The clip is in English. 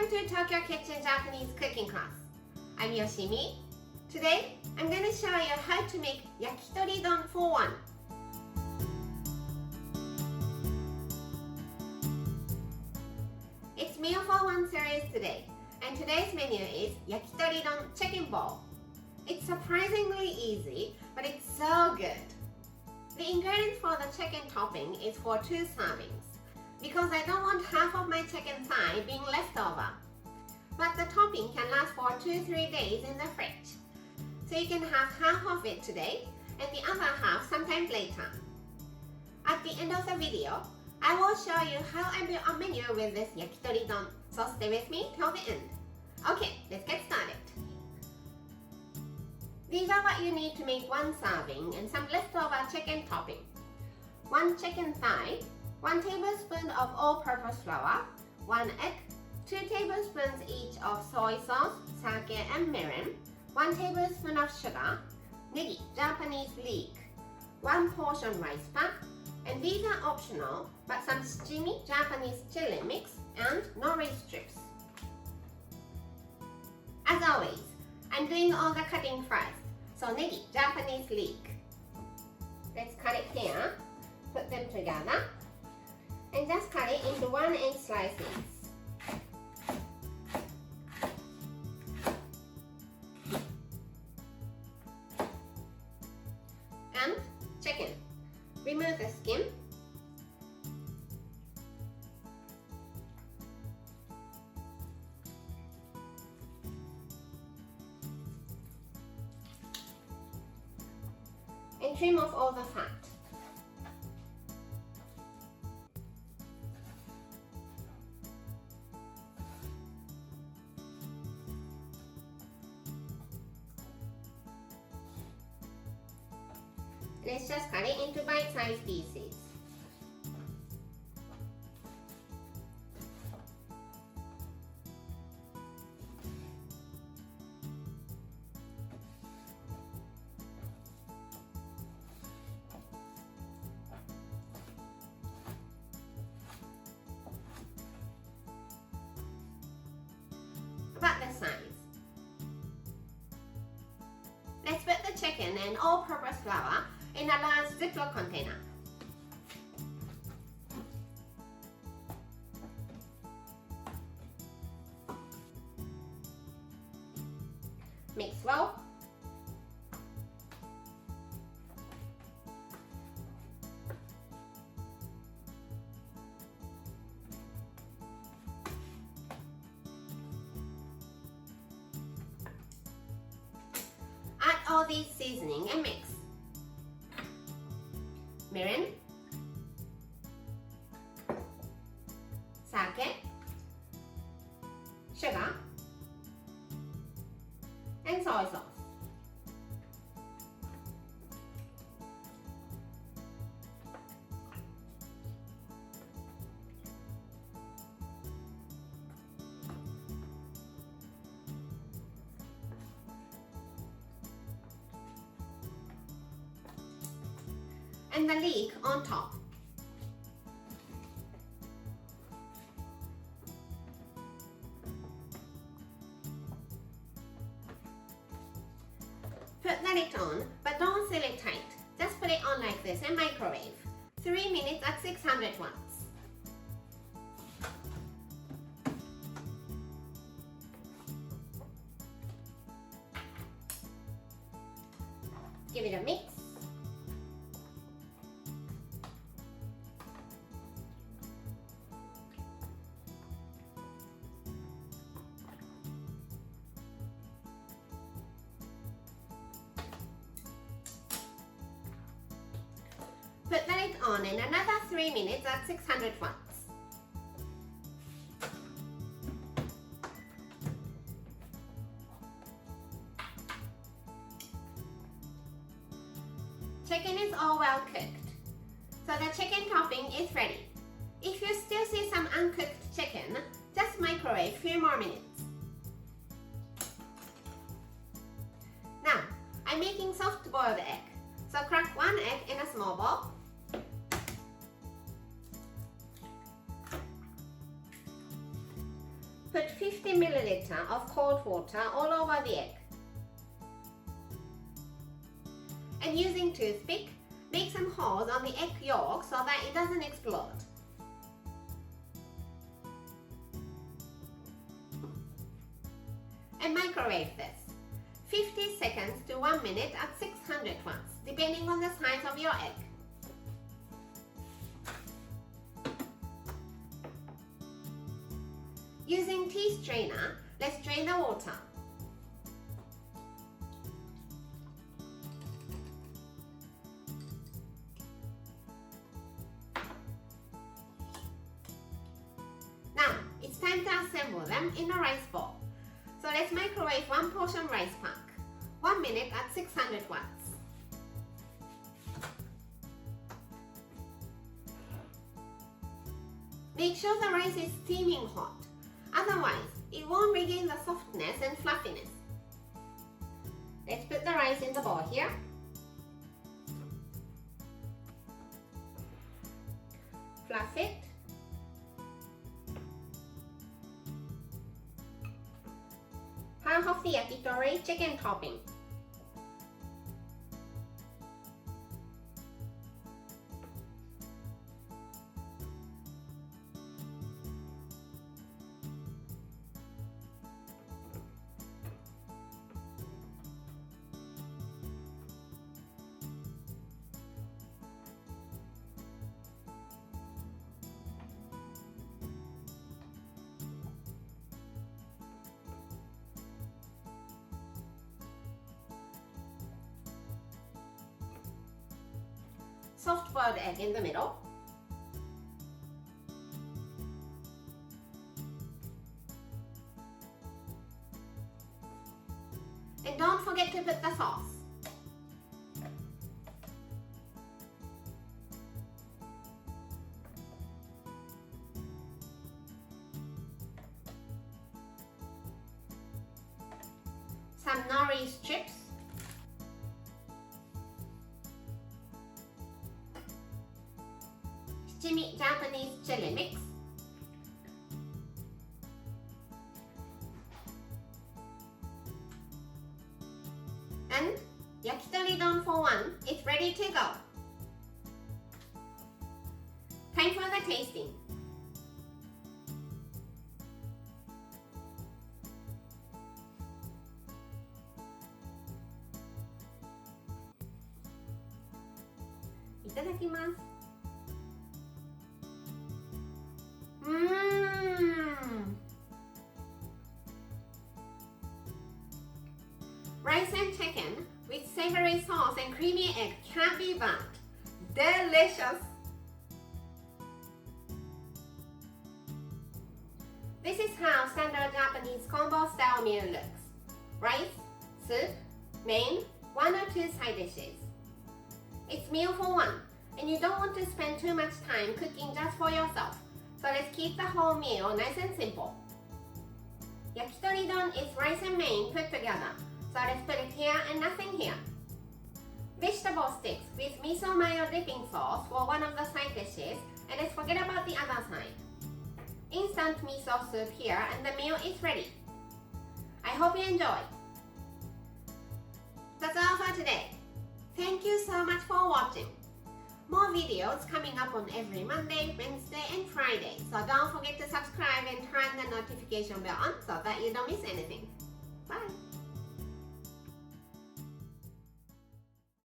to Tokyo Kitchen Japanese cooking class. I'm Yoshimi. Today, I'm going to show you how to make yakitori don for one. It's meal for one series today, and today's menu is yakitori don chicken bowl. It's surprisingly easy, but it's so good. The ingredients for the chicken topping is for 2 servings, because I don't want half of my chicken thigh being left over. But the topping can last for 2-3 days in the fridge. So you can have half of it today and the other half sometime later. At the end of the video, I will show you how I built a menu with this yakitori don, so stay with me till the end. Okay, let's get started. These are what you need to make 1 serving and some leftover chicken topping. 1 chicken thigh, 1 tablespoon of all-purpose flour, 1 egg, 2 tablespoons each of soy sauce, sake and mirin, 1 tablespoon of sugar, negi, Japanese leek, 1 portion rice pack, and these are optional, but some steamy Japanese chili mix and nori strips. As always, I'm doing all the cutting first, so negi, Japanese leek. Let's cut it here, put them together, and just cut it into 1-inch slices. And chicken. Remove the skin. And trim off all the fat. Let's just cut it into bite-sized pieces. About the size. Let's put the chicken and all-purpose flour in a large Ziploc container. Mix well. Add all these seasoning and mix. Mirin, sake, sugar, and soy sauce. And the leek on top. Put the lid on, but don't seal it tight. Just put it on like this and microwave. 3 minutes at 600 watts. Give it a mix. Put the lid on in another 3 minutes at 600 watts. Chicken is all well cooked, so the chicken topping is ready. If you still see some uncooked chicken, just microwave a few more minutes. Now, I'm making soft boiled egg, so crack 1 egg in a small bowl. Put 50 ml of cold water all over the egg. And using toothpick, make some holes on the egg yolk so that it doesn't explode. And microwave this 50 seconds to 1 minute at 600 watts, depending on the size of your egg. Using tea strainer, let's drain the water. Now, it's time to assemble them in a rice bowl. So let's microwave 1 portion rice pack, 1 minute at 600 watts. Make sure the rice is steaming hot, otherwise it won't regain the softness and fluffiness. Let's put the rice in the bowl here. Fluff it. Half of the yakitori chicken topping. Soft boiled egg in the middle. And don't forget to put the sauce. Some nori strips. Japanese chili mix. And yakitori don for one is ready to go. Time for the tasting. Itadakimasu. Rice and chicken with savory sauce and creamy egg can't be bad. Delicious! This is how standard Japanese combo style meal looks. Rice, soup, main, 1 or 2 side dishes. It's meal for one, and you don't want to spend too much time cooking just for yourself. So let's keep the whole meal nice and simple. Yakitori don is rice and main put together. So let's put it here and nothing here. Vegetable sticks with miso mayo dipping sauce for one of the side dishes, and let's forget about the other side. Instant miso soup here, and the meal is ready. I hope you enjoyed. That's all for today. Thank you so much for watching. More videos coming up on every Monday, Wednesday, and Friday. So don't forget to subscribe and turn the notification bell on so that you don't miss anything.